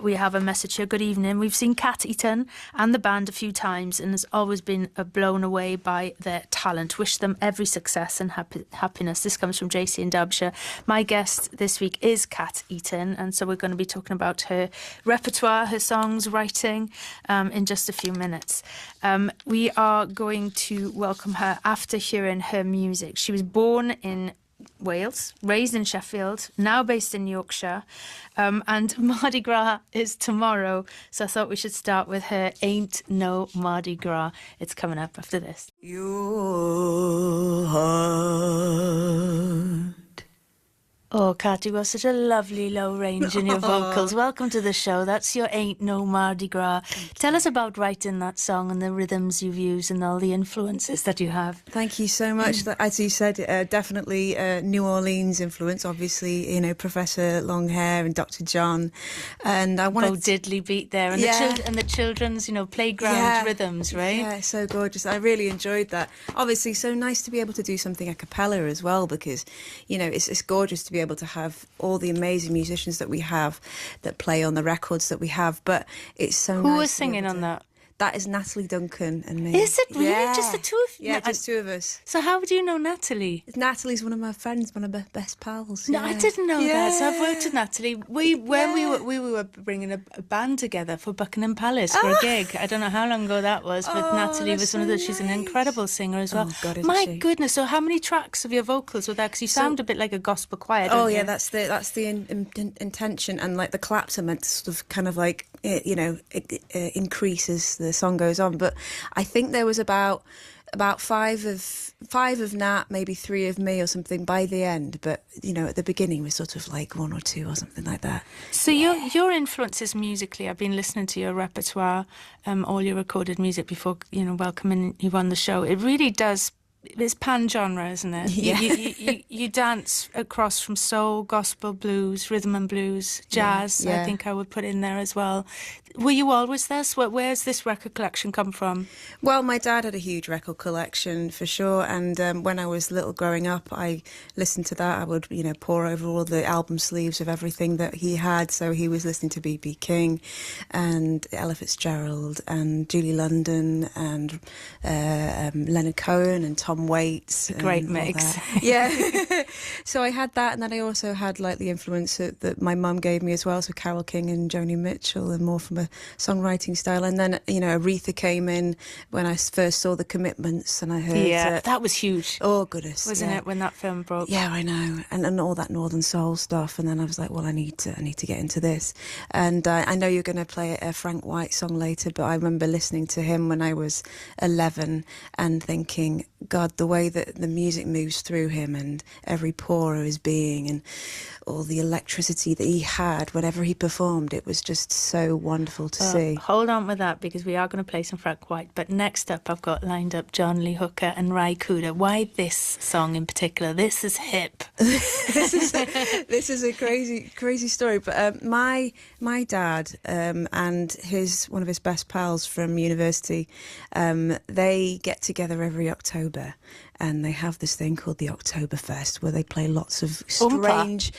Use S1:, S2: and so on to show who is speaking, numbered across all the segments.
S1: We have a message here. Good evening. We've seen Cat Eaton and the band a few times and has always been blown away by their talent. Wish them every success and happiness. This comes from JC in Derbyshire. My guest this week is Cat Eaton, and so we're going to be talking about her repertoire, her songs, writing in just a few minutes. We are going to welcome her after hearing her music. She was born in Wales, raised in Sheffield, now based in Yorkshire, and Mardi Gras is tomorrow, so I thought we should start with her Ain't No Mardi Gras. It's coming up after this.
S2: Your heart.
S1: Oh, Kat, you got such a lovely low range in your vocals. Welcome to the show. That's your Ain't No Mardi Gras. Tell us about writing that song and the rhythms you've used and all the influences that you have.
S2: Thank you so much. As you said, definitely New Orleans influence, obviously, you know, Professor Longhair and Dr. John. And I wanted
S1: Bo Diddley beat there, and, the children's, you know, playground rhythms, right?
S2: Yeah, so gorgeous. I really enjoyed that. Obviously, so nice to be able to do something a cappella as well, because, you know, it's gorgeous to be able to have all the amazing musicians that we have that play on the records that we have, but it's so nice.
S1: Who was singing on that?
S2: That is Natalie Duncan and me.
S1: Is it really?
S2: Yeah.
S1: Just the two of you?
S2: Yeah, just two of us.
S1: So how would you know Natalie?
S2: Natalie's one of my friends, one of my best pals.
S1: No,
S2: yeah.
S1: I didn't know that. So I've worked with Natalie. We were bringing a band together for Buckingham Palace for a gig. I don't know how long ago that was, but Natalie was one of the. She's an incredible singer as well.
S2: Oh God,
S1: my
S2: she?
S1: Goodness! So how many tracks of your vocals were there? Because you sound a bit like a gospel choir. Don't you?
S2: That's the intention, and like the claps are meant to sort of kind of like increase as the song goes on. But I think there was about five of Nat, maybe three of me or something by the end. But you know, at the beginning was sort of like one or two or something like that.
S1: So your influences musically, I've been listening to your repertoire, all your recorded music before, you know, welcoming you on the show. It really does. It's pan-genre, isn't it?
S2: Yeah.
S1: You dance across from soul, gospel, blues, rhythm and blues, jazz,
S2: Yeah.
S1: I think I would put in there as well. Were you always there? So where's this record collection come from?
S2: Well, my dad had a huge record collection for sure, and when I was little growing up, I listened to that. I would, you know, pore over all the album sleeves of everything that he had. So he was listening to B.B. King and Ella Fitzgerald and Julie London and Leonard Cohen and Tom Waits.
S1: Great mix.
S2: Yeah. So I had that, and then I also had like the influence that my mum gave me as well. So Carole King and Joni Mitchell, and more from a songwriting style. And then, you know, Aretha came in when I first saw The Commitments, and I heard...
S1: Yeah, that was huge.
S2: Oh, goodness.
S1: Wasn't it, when that film broke?
S2: Yeah, I know. And all that Northern Soul stuff. And then I was like, well, I need to get into this. And I know you're going to play a Frank White song later, but I remember listening to him when I was 11 and thinking, God, the way that the music moves through him and every pore of his being and all the electricity that he had whenever he performed, it was just so wonderful to see.
S1: Hold on with that, because we are going to play some Frank White. But next up, I've got lined up John Lee Hooker and Ry Cooder. Why this song in particular? This is hip.
S2: This is a crazy story. But my dad and one of his best pals from university, they get together every October, and they have this thing called the Oktoberfest, where they play lots of strange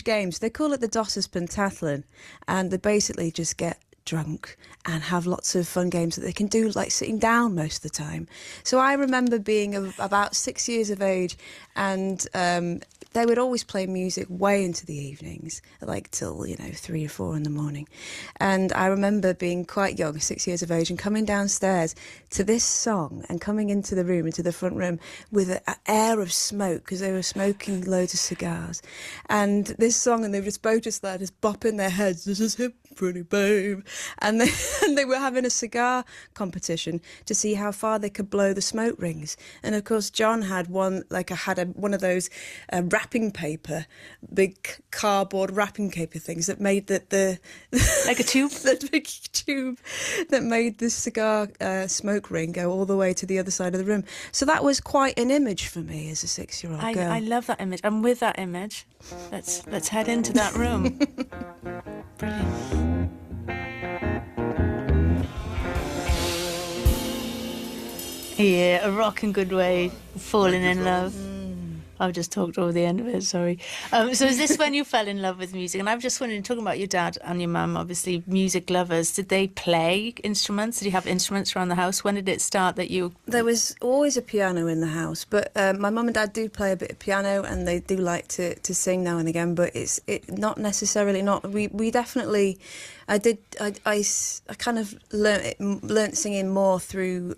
S2: games. They call it the Dossers Pentathlon, and they basically just get drunk and have lots of fun games that they can do, like sitting down most of the time. So I remember being about 6 years of age, and they would always play music way into the evenings, like till, you know, 3 or 4 in the morning. And I remember being quite young, 6 years of age, and coming downstairs to this song and coming into the room, into the front room, with an air of smoke, because they were smoking loads of cigars. And this song, and they were just both just there, just bopping their heads, this is hip, pretty babe. And they were having a cigar competition to see how far they could blow the smoke rings. And of course, John had one of those wrapping paper, big cardboard wrapping paper things that made the
S1: like a tube,
S2: the big tube that made the cigar smoke ring go all the way to the other side of the room. So that was quite an image for me as a 6-year-old girl.
S1: I love that image, and with that image, let's head into that room. Brilliant. Yeah, a rocking good way, falling in love. I've just talked over the end of it, sorry. So is this when you fell in love with music? And I'm just wondering, talking about your dad and your mum, obviously music lovers, did they play instruments? Did you have instruments around the house? When did it start that you...
S2: There was always a piano in the house, but my mum and dad do play a bit of piano, and they do like to sing now and again, but it's not necessarily not... We definitely... I kind of learnt singing more through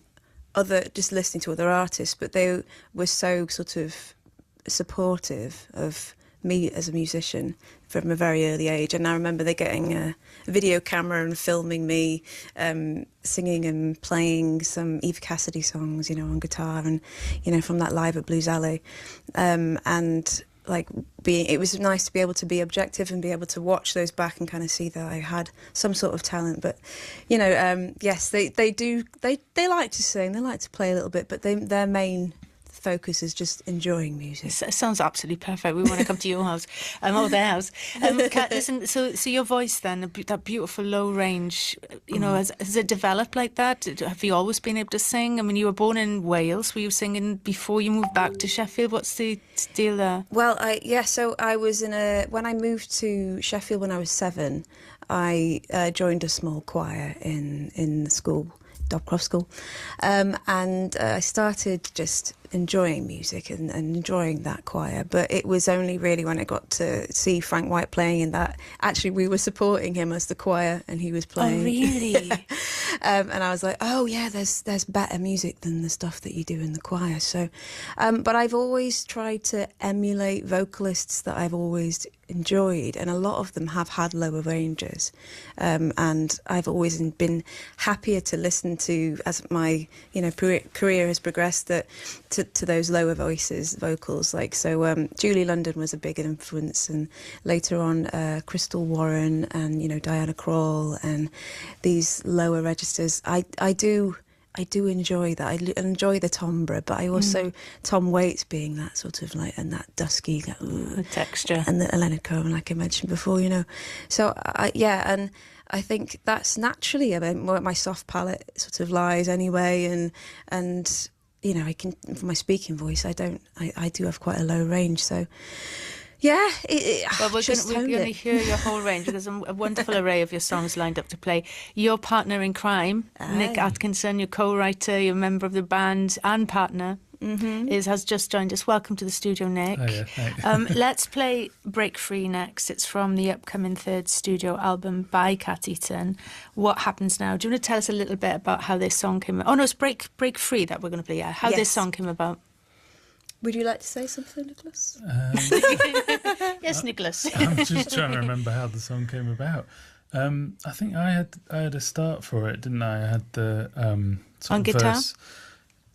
S2: just listening to other artists, but they were so sort of supportive of me as a musician from a very early age. And I remember they getting a video camera and filming me singing and playing some Eva Cassidy songs, you know, on guitar, and, you know, from that Live at Blues Alley. And like it was nice to be able to be objective and be able to watch those back and kind of see that I had some sort of talent. But, you know, yes, they like to sing, they like to play a little bit, but their main focus is just enjoying music.
S1: It sounds absolutely perfect. We want to come to your house, or their house. Kat, listen, so your voice then, that beautiful low range, you know, has it developed like that? Have you always been able to sing? I mean, you were born in Wales. Were you singing before you moved back to Sheffield? What's the deal there?
S2: Well, so I was when I moved to Sheffield when I was 7, I joined a small choir in the school, Dobcroft School, and I started just enjoying music and enjoying that choir. But it was only really when I got to see Frank White playing in that, actually we were supporting him as the choir and he was playing.
S1: Oh, really?
S2: And I was like, oh yeah, there's better music than the stuff that you do in the choir. So, but I've always tried to emulate vocalists that I've always enjoyed, and a lot of them have had lower ranges, and I've always been happier to listen to as my career has progressed to those lower vocals. Like so, Julie London was a big influence, and later on Crystal Warren and Diana Krall and these lower registers. I do enjoy that. I enjoy the timbre, but I also Tom Waits being that sort of like, and that dusky
S1: the texture,
S2: and the Leonard Cohen, like I mentioned before, So and I think that's naturally where my soft palate sort of lies anyway, and I can, for my speaking voice, I do have quite a low range, so. Yeah,
S1: well, we're going to hear your whole range. There's a wonderful array of your songs lined up to play. Your partner in crime, Nick Atkinson, your co-writer, your member of the band and partner, has just joined us. Welcome to the studio, Nick.
S3: Oh, yeah, thanks.
S1: Let's play Break Free next. It's from the upcoming 3rd studio album by Kat Eaton. What Happens Now? Do you want to tell us a little bit about how this song came about? Oh, no, it's Break Free that we're going to play. Yeah, how this song came about.
S2: Would you like to say something, Nicholas?
S1: Yes, Nicholas.
S3: I'm just trying to remember how the song came about. I think I had a start for it, didn't I? I had the
S1: on guitar.
S3: Verse.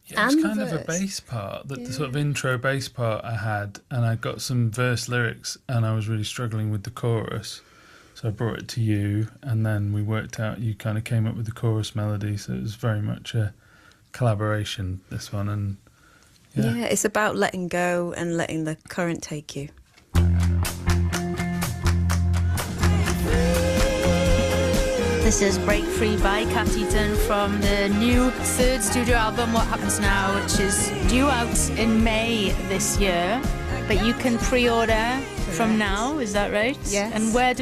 S3: Yeah, it was kind of a bass part, the sort of intro bass part I had, and I got some verse lyrics, and I was really struggling with the chorus. So I brought it to you, and then we worked out. You kind of came up with the chorus melody, so it was very much a collaboration. This one, and.
S2: Yeah, it's about letting go and letting the current take you.
S1: This is Break Free by Kat Eaton from the new 3rd studio album, What Happens Now, which is due out in May this year. But you can pre-order from now, is that right?
S2: Yes.
S1: And where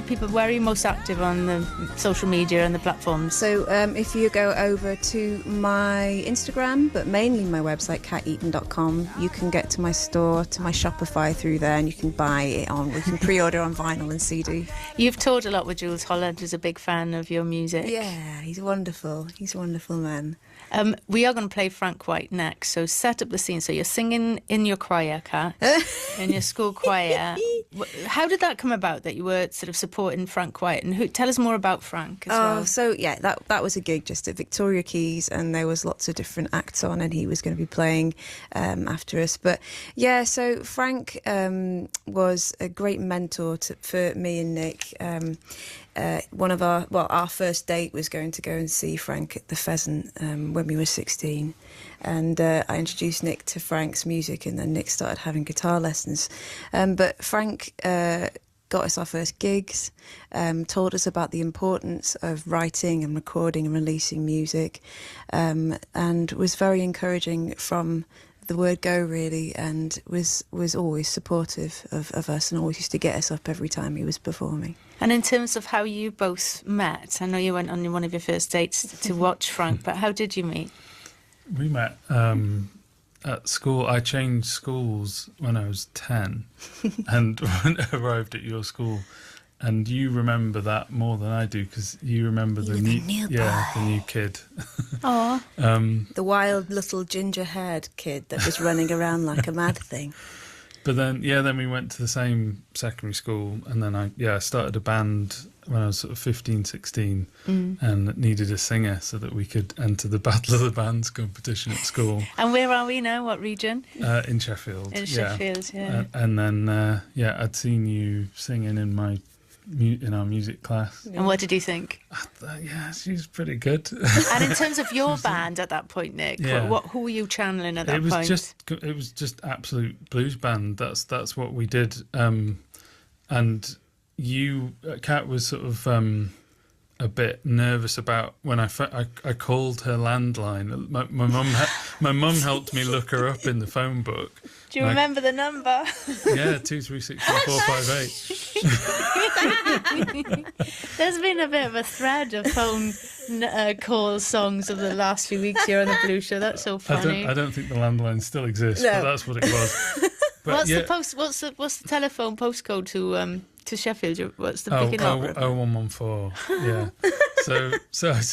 S1: are you most active on the social media and the platforms?
S2: So if you go over to my Instagram, but mainly my website, cateaton.com, you can get to my store, to my Shopify through there, and you can buy it we can pre-order on vinyl and CD.
S1: You've toured a lot with Jules Holland, who's a big fan of your music.
S2: Yeah, he's wonderful. He's a wonderful man.
S1: We are going to play Frank White next, so set up the scene. So you're singing in your choir, Kat, in your school choir. How did that come about, that you were sort of supporting Frank White? And tell us more about Frank as well.
S2: So yeah, that was a gig just at Victoria Keys, and there was lots of different acts on, and he was going to be playing after us. But yeah, so Frank was a great mentor for me and Nick. One of our first date was going to go and see Frank at the Pheasant when we were 16, and I introduced Nick to Frank's music, and then Nick started having guitar lessons. But Frank got us our first gigs, told us about the importance of writing and recording and releasing music, and was very encouraging from the word go, really, and was always supportive of us and always used to get us up every time he was performing.
S1: And in terms of how you both met, I know you went on one of your first dates to watch Frank, but how did you meet?
S3: We met at school. I changed schools when I was 10 and arrived at your school. And you remember that more than I do because you remember the new kid.
S1: Oh,
S2: the wild little ginger-haired kid that was running around like a mad thing.
S3: But then we went to the same secondary school, and then I started a band when I was sort of 15, 16, and needed a singer so that we could enter the Battle of the Bands competition at school.
S1: And where are we now? What region?
S3: In Sheffield.
S1: In Sheffield, yeah.
S3: And then I'd seen you singing in our music class.
S1: And what did you think?
S3: She's pretty good.
S1: And in terms of your band at that point, Nick, who were you channeling at that point?
S3: It was just absolute blues band. That's what we did. And Kat was sort of a bit nervous about when I called her landline. My mum helped me look her up in the phone book.
S1: Do you remember the number?
S3: Yeah, 2361458.
S1: There's been a bit of a thread of phone call songs of the last few weeks here on the Blue Show. That's so funny.
S3: I don't think the landline still exists, but that's what it was. But
S1: what's the telephone postcode to Sheffield? What's the picking up?
S3: 0114. Yeah. So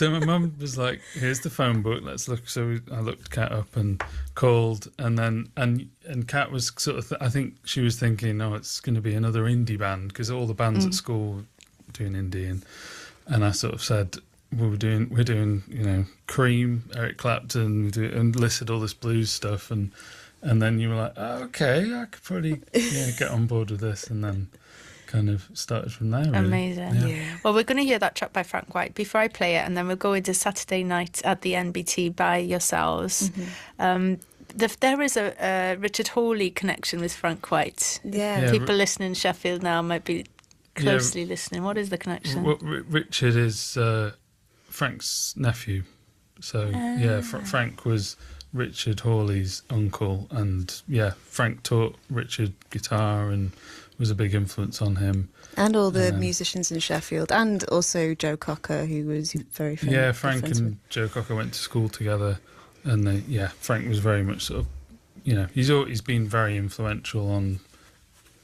S3: my mum was like, "Here's the phone book. Let's look." So I looked Kat up and called, and then and Kat was sort of. I think she was thinking, "Oh, it's going to be another indie band," because all the bands at school were doing indie, and I sort of said, we're doing Cream, Eric Clapton, and listed all this blues stuff, and then you were like, oh, okay, I could probably get on board with this, and then kind of started from there. Really.
S1: Amazing. Yeah. Well, we're going to hear that track by Frank White before I play it, and then we'll go into Saturday Night at the NBT by yourselves. There is a Richard Hawley connection with Frank White.
S2: Yeah.
S1: People listening in Sheffield now might be closely listening. What is the connection?
S3: Richard is Frank's nephew. So, Frank was Richard Hawley's uncle, and Frank taught Richard guitar and was a big influence on him.
S2: And all the musicians in Sheffield, and also Joe Cocker, who was very famous.
S3: Yeah, Frank and Joe Cocker went to school together, and Frank was very much sort of, he's been very influential on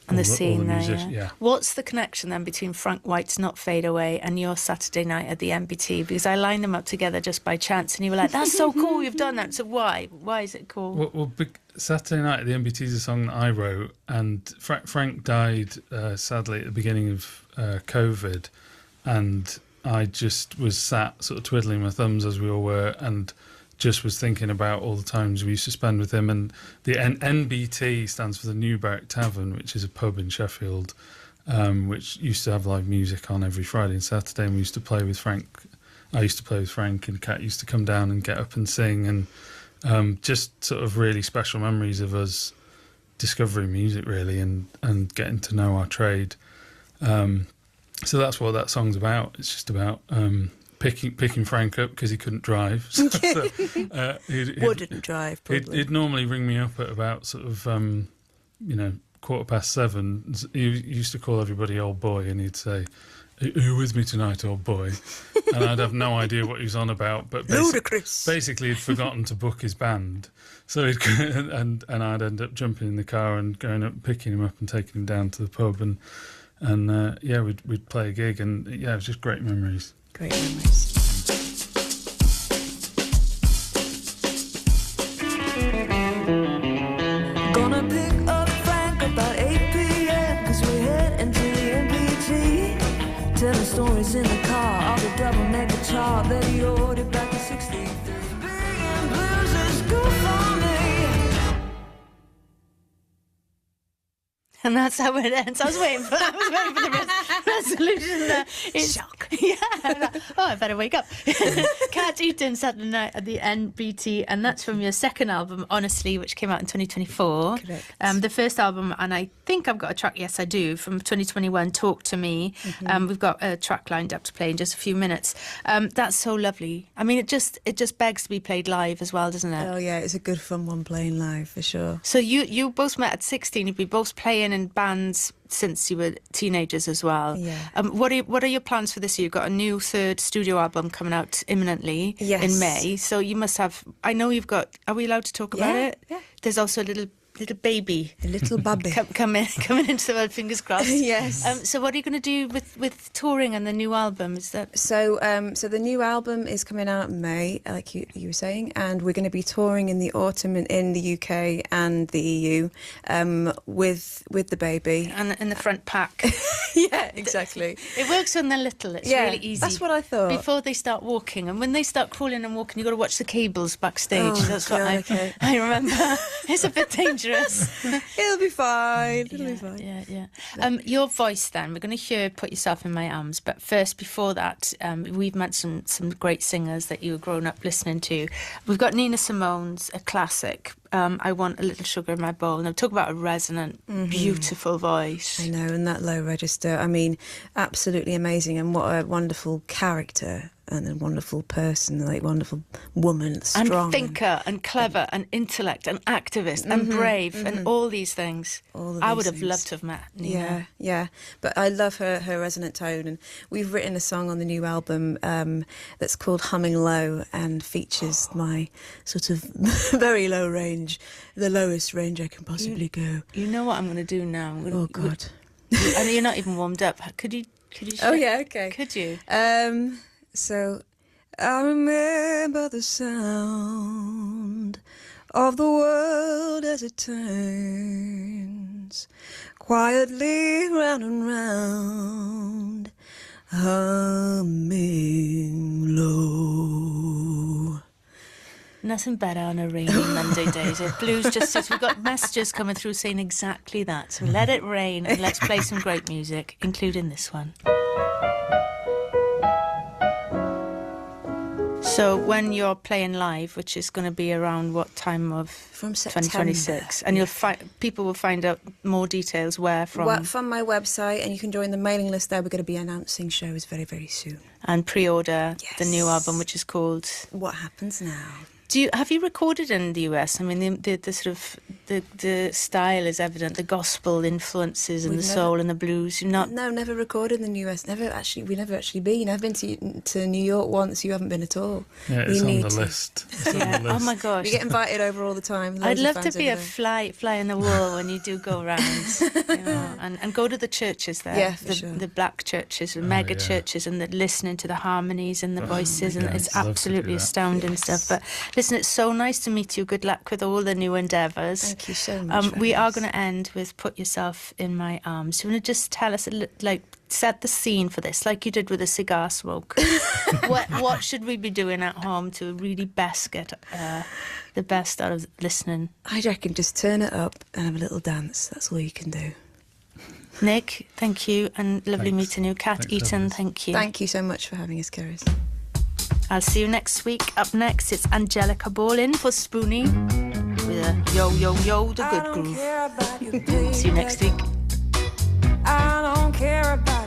S1: the scene there.
S3: Yeah.
S1: What's the connection then between Frank White's Not Fade Away and your Saturday Night at the NBT? Because I lined them up together just by chance, and you were like, "That's so cool, you've done that." So why is it cool?
S3: Well, Saturday Night at the NBT is a song that I wrote, and Frank died sadly at the beginning of COVID, and I just was sat sort of twiddling my thumbs, as we all were, and just was thinking about all the times we used to spend with him. And the NBT stands for the New Barrack Tavern, which is a pub in Sheffield, which used to have live music on every Friday and Saturday, and we used to play with Frank. I used to play with Frank, and Kat used to come down and get up and sing, and just sort of really special memories of us discovering music, really, and getting to know our trade. So that's what that song's about. It's just about picking Frank up because he couldn't drive.
S2: Wouldn't drive, probably.
S3: He'd normally ring me up at about sort of 7:15. He used to call everybody old boy, and he'd say, "Are you with me tonight, old boy?" And I'd have no idea what he was on about, but basically he'd forgotten to book his band. So and I'd end up jumping in the car and going up, picking him up and taking him down to the pub, and we'd play a gig, and it was just great memories.
S2: Great memories.
S4: Gonna pick up Frank about 8 p.m. 'cause we head into the MBT. Telling stories in the car of the double-neck guitar that he ordered back in 63. Big and blues is good for me.
S1: And that's how it ends. I was waiting for the resolution there. Shock. Yeah. I better wake up. Cat Eaton, Saturday Night at the NBT, and that's from your second album, Honestly, which came out in 2024.
S2: Correct.
S1: The first album, and I think I've got a track, yes I do, from 2021, Talk to Me. We've got a track lined up to play in just a few minutes. That's so lovely. I mean, it just begs to be played live as well, doesn't it?
S2: Oh yeah, it's a good fun one playing live for sure.
S1: So you both met at 16. You've been both playing in bands since you were teenagers as well.
S2: Yeah.
S1: What are your plans for this year? You've got a new third studio album coming out imminently in May. So you must have. I know you've got. Are we allowed to talk about it?
S2: Yeah.
S1: There's also a little baby.
S2: A little baby.
S1: coming into the world, fingers crossed.
S2: Yes.
S1: So what are you going to do with touring and the new album? Is that
S2: So the new album is coming out in May, like you were saying, and we're going to be touring in the autumn in the UK and the EU with the baby.
S1: and in the front pack?
S2: Yeah, exactly.
S1: It works when they're little. It's really easy.
S2: That's what I thought.
S1: Before they start walking, and when they start crawling and walking, you've got to watch the cables backstage.
S2: Oh,
S1: That's
S2: God,
S1: what
S2: okay.
S1: I remember. It's a bit dangerous.
S2: It'll be fine. It'll be fine.
S1: Yeah. Your voice then, we're going to hear Put Yourself in My Arms, but first, before that, we've met some great singers that you were growing up listening to. We've got Nina Simone's, a classic, I Want a Little Sugar in My Bowl. Now, talk about a resonant, beautiful voice.
S2: I know, and that low register, I mean, absolutely amazing, and what a wonderful character and a wonderful person, like wonderful woman, strong.
S1: And thinker, and clever, and intellect, and activist, and brave, and all these things. I would have loved to have met Nina.
S2: Yeah. But I love her resonant tone, and we've written a song on the new album that's called Humming Low, and features my sort of very low range, the lowest range I can possibly go.
S1: You know what I'm going to do now?
S2: Oh, God.
S1: And you're not even warmed up. Could you
S2: Oh, yeah, okay.
S1: Could you?
S2: So I remember the sound of the world as it turns quietly round and round, humming low.
S1: Nothing better on a rainy Monday day. Blues Justice. We've got messages coming through saying exactly that. So let it rain and let's play some great music, including this one. So when you're playing live, which is going to be around what time of
S2: From September.
S1: 2026, and people will find out more details where from.
S2: Well, from my website, and you can join the mailing list there. We're going to be announcing shows very, very soon.
S1: And pre-order the
S2: Yes.
S1: new album, which is called
S2: What Happens Now?
S1: Have you recorded in the US? I mean, the sort of the style is evident, the gospel influences and
S2: We've
S1: the
S2: never-
S1: soul and the blues. You've not.
S2: No, never recorded in the US. We've never actually been. I've been to New York once. You haven't been at all.
S3: Yeah,
S2: We
S3: it's on
S2: need
S3: the
S2: to.
S3: list. It's on
S1: Yeah.
S3: the list.
S1: Oh my gosh.
S2: We get invited over all the time.
S1: I'd
S2: Loads of
S1: love to
S2: fans
S1: be a
S2: over there.
S1: fly in the wall when you do go around, and go to the churches there,
S2: Yeah, for sure.
S1: the black churches, the mega
S3: yeah.
S1: churches, and listening to the harmonies and the voices, and
S3: God,
S1: it's
S3: I'd love to do
S1: absolutely
S3: that.
S1: astounding stuff. But listen, it's so nice to meet you. Good luck with all the new endeavours.
S2: Thank you so much.
S1: We are going to end with Put Yourself in My Arms. Do you want to just tell us, set the scene for this, like you did with a cigar smoke? What should we be doing at home to really best get the best out of listening?
S2: I reckon just turn it up and have a little dance. That's all you can do.
S1: Nick, thank you, and lovely
S3: Thanks.
S1: meeting you. Kat
S3: Thanks,
S1: Eaton,
S3: lovely.
S1: thank you.
S2: Thank you so much for having us, Cerys.
S1: I'll see you next week. Up next, it's Angelica Ball for Spoonie with a yo, yo, yo, the good groove. See you next week.
S4: I don't care about